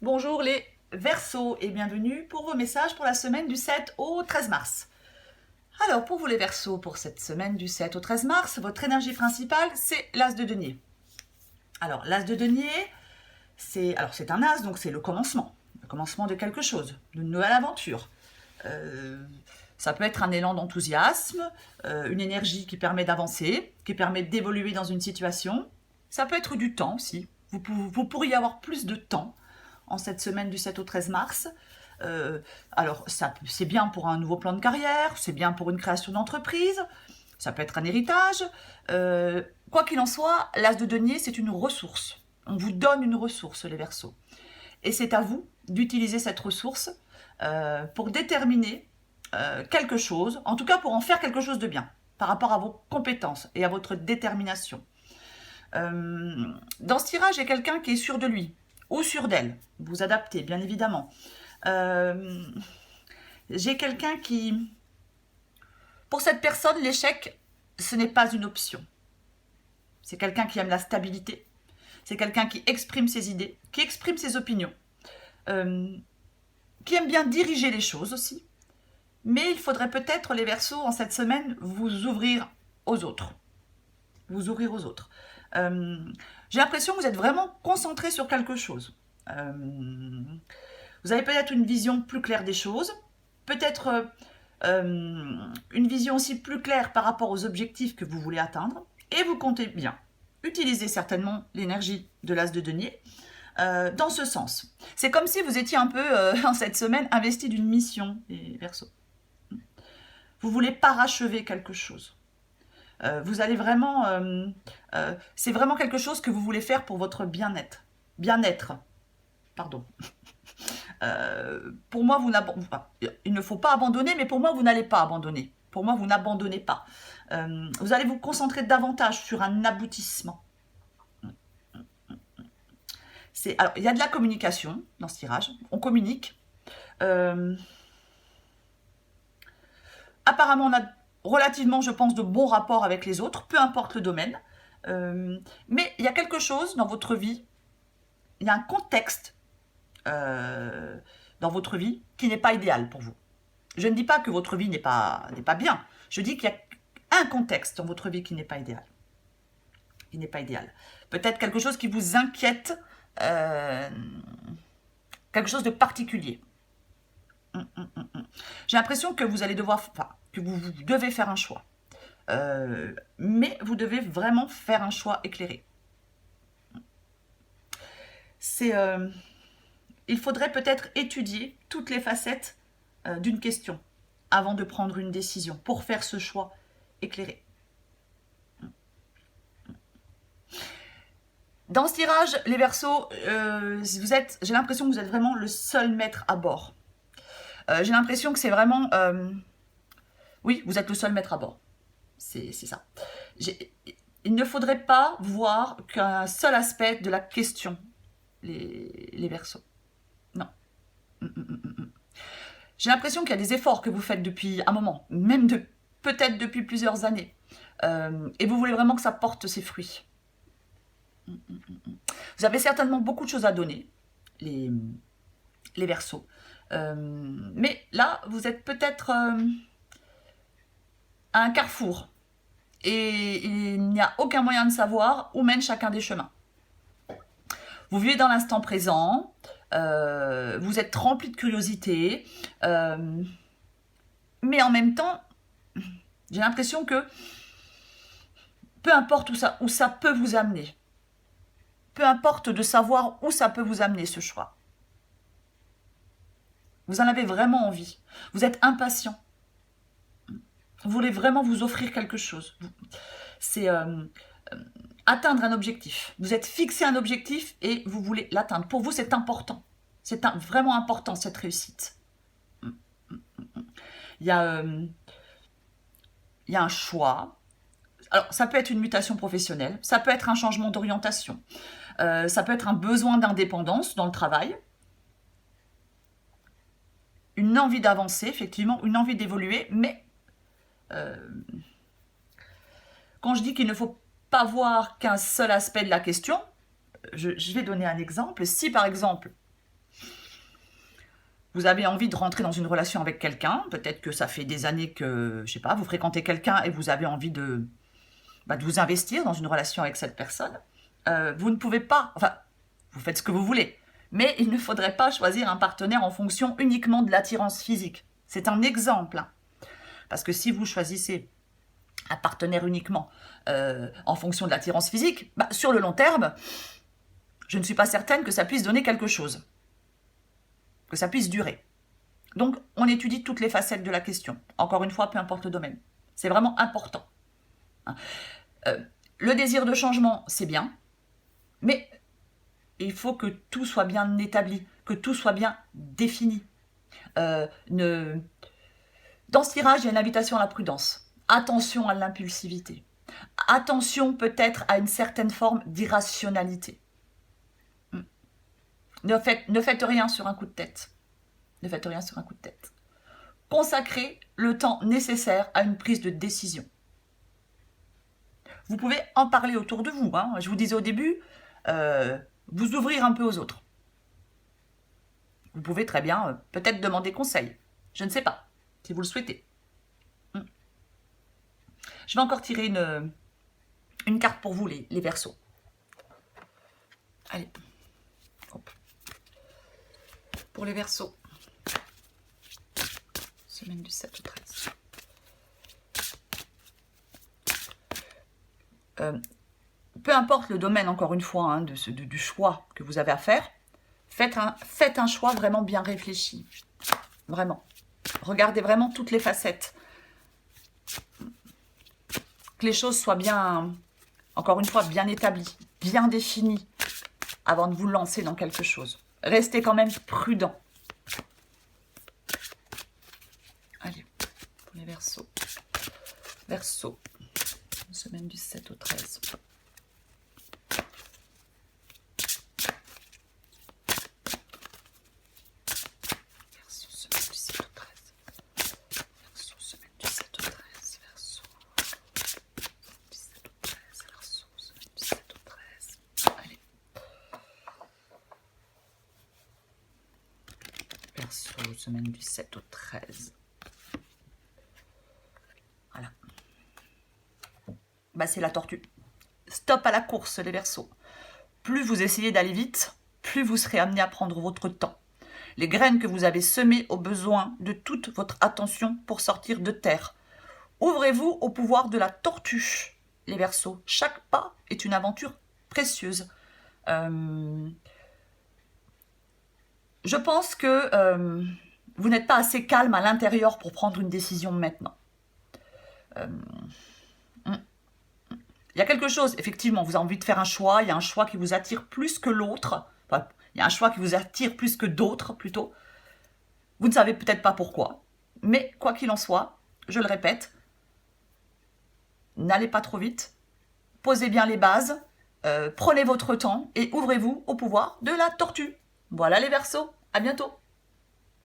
Bonjour les Verseaux et bienvenue pour vos messages pour la semaine du 7 au 13 mars. Alors pour vous les Verseaux, pour cette semaine du 7 au 13 mars, votre énergie principale c'est l'As de denier. Alors l'As de denier, c'est un As, donc c'est le commencement de quelque chose, d'une nouvelle aventure. Ça peut être un élan d'enthousiasme, une énergie qui permet d'avancer, qui permet d'évoluer dans une situation. Ça peut être du temps aussi. Vous pourriez avoir plus de temps en cette semaine du 7 au 13 mars. C'est bien pour un nouveau plan de carrière, c'est bien pour une création d'entreprise, ça peut être un héritage. Quoi qu'il en soit, l'As de denier, c'est une ressource. On vous donne une ressource, les Verseaux. Et c'est à vous d'utiliser cette ressource pour déterminer quelque chose, en tout cas pour en faire quelque chose de bien, par rapport à vos compétences et à votre détermination. Dans ce tirage, il y a quelqu'un qui est sûr de lui, ou sûr d'elle. Vous adaptez, bien évidemment. J'ai quelqu'un qui... Pour cette personne, l'échec, ce n'est pas une option. C'est quelqu'un qui aime la stabilité. C'est quelqu'un qui exprime ses idées, qui exprime ses opinions, qui aime bien diriger les choses aussi. Mais il faudrait peut-être, les Verseaux, en cette semaine, vous ouvrir aux autres. Vous ouvrir aux autres. J'ai l'impression que vous êtes vraiment concentré sur quelque chose. Vous avez peut-être une vision plus claire des choses, peut-être une vision aussi plus claire par rapport aux objectifs que vous voulez atteindre, et vous comptez bien utiliser certainement l'énergie de l'As de denier dans ce sens. C'est comme si vous étiez un peu, en cette semaine, investi d'une mission, les Verseaux. Vous voulez parachever quelque chose. Vous allez vraiment... c'est vraiment quelque chose que vous voulez faire pour votre bien-être. Bien-être. Pardon. Pour moi, il ne faut pas abandonner, mais pour moi, vous n'allez pas abandonner. Pour moi, vous n'abandonnez pas. Vous allez vous concentrer davantage sur un aboutissement. Alors, il y a de la communication dans ce tirage. On communique. Apparemment, on a relativement, je pense, de bons rapports avec les autres, peu importe le domaine. Mais il y a quelque chose dans votre vie, il y a un contexte dans votre vie qui n'est pas idéal pour vous. Je ne dis pas que votre vie n'est pas bien. Je dis qu'il y a un contexte dans votre vie qui n'est pas idéal. Qui n'est pas idéal. Peut-être quelque chose qui vous inquiète, quelque chose de particulier. J'ai l'impression que vous allez devoir, que vous devez faire un choix. Mais vous devez vraiment faire un choix éclairé. Il faudrait peut-être étudier toutes les facettes d'une question avant de prendre une décision pour faire ce choix éclairé. Dans ce tirage, les Verseaux, j'ai l'impression que vous êtes vraiment le seul maître à bord. J'ai l'impression que c'est vraiment... oui, vous êtes le seul maître à bord. C'est ça. Il ne faudrait pas voir qu'un seul aspect de la question, les Verseaux. Non. J'ai l'impression qu'il y a des efforts que vous faites depuis un moment, même peut-être depuis plusieurs années. Et vous voulez vraiment que ça porte ses fruits. Vous avez certainement beaucoup de choses à donner, les Verseaux. Mais là, vous êtes peut-être à un carrefour. Et il n'y a aucun moyen de savoir où mène chacun des chemins. Vous vivez dans l'instant présent, vous êtes rempli de curiosité, mais en même temps, j'ai l'impression que peu importe où ça peut vous amener, peu importe de savoir où ça peut vous amener ce choix, vous en avez vraiment envie, vous êtes impatient, vous voulez vraiment vous offrir quelque chose, c'est... atteindre un objectif. Vous êtes fixé un objectif et vous voulez l'atteindre. Pour vous, c'est important. C'est vraiment important, cette réussite. Il y a un choix. Alors, ça peut être une mutation professionnelle. Ça peut être un changement d'orientation. Ça peut être un besoin d'indépendance dans le travail. Une envie d'avancer, effectivement. Une envie d'évoluer. Mais quand je dis qu'il ne faut pas voir qu'un seul aspect de la question, je vais donner un exemple. Si par exemple, Vous avez envie de rentrer dans une relation avec quelqu'un. Peut-être que ça fait des années que, je sais pas, vous fréquentez quelqu'un et vous avez envie de vous investir dans une relation avec cette personne. Vous ne pouvez pas, enfin, vous faites ce que vous voulez. Mais il ne faudrait pas choisir un partenaire en fonction uniquement de l'attirance physique. C'est un exemple. Hein. Parce que si vous choisissez un partenaire uniquement en fonction de l'attirance physique, sur le long terme, je ne suis pas certaine que ça puisse donner quelque chose. Que ça puisse durer. Donc, on étudie toutes les facettes de la question. Encore une fois, peu importe le domaine. C'est vraiment important. Hein. Le désir de changement, c'est bien. Mais il faut que tout soit bien établi, que tout soit bien défini. Dans ce tirage, il y a une invitation à la prudence. Attention à l'impulsivité. Attention peut-être à une certaine forme d'irrationalité. Ne faites rien sur un coup de tête. Ne faites rien sur un coup de tête. Consacrez le temps nécessaire à une prise de décision. Vous pouvez en parler autour de vous. Hein. Je vous disais au début, vous ouvrir un peu aux autres. Vous pouvez très bien peut-être demander conseil. Je ne sais pas, si vous le souhaitez. Je vais encore tirer une carte pour vous, les Verseaux. Allez. Hop. Pour les Verseaux. Semaine du 7 au 13. Peu importe le domaine, encore une fois, hein, du choix que vous avez à faire, faites un choix vraiment bien réfléchi. Vraiment. Regardez vraiment toutes les facettes. Que les choses soient bien, encore une fois, bien établies, bien définies, avant de vous lancer dans quelque chose. Restez quand même prudent. Allez, pour les Verseaux. Verseaux, semaine du 7 au 13. Semaine du 7 au 13. Voilà. C'est la tortue. Stop à la course, les Verseaux. Plus vous essayez d'aller vite, plus vous serez amené à prendre votre temps. Les graines que vous avez semées ont besoin de toute votre attention pour sortir de terre. Ouvrez-vous au pouvoir de la tortue, les Verseaux. Chaque pas est une aventure précieuse. Je pense que vous n'êtes pas assez calme à l'intérieur pour prendre une décision maintenant. Il y a quelque chose, effectivement, vous avez envie de faire un choix, il y a un choix qui vous attire plus que l'autre, enfin, il y a un choix qui vous attire plus que d'autres, plutôt. Vous ne savez peut-être pas pourquoi, mais quoi qu'il en soit, je le répète, n'allez pas trop vite, posez bien les bases, prenez votre temps et ouvrez-vous au pouvoir de la tortue. Voilà les Verseaux, à bientôt.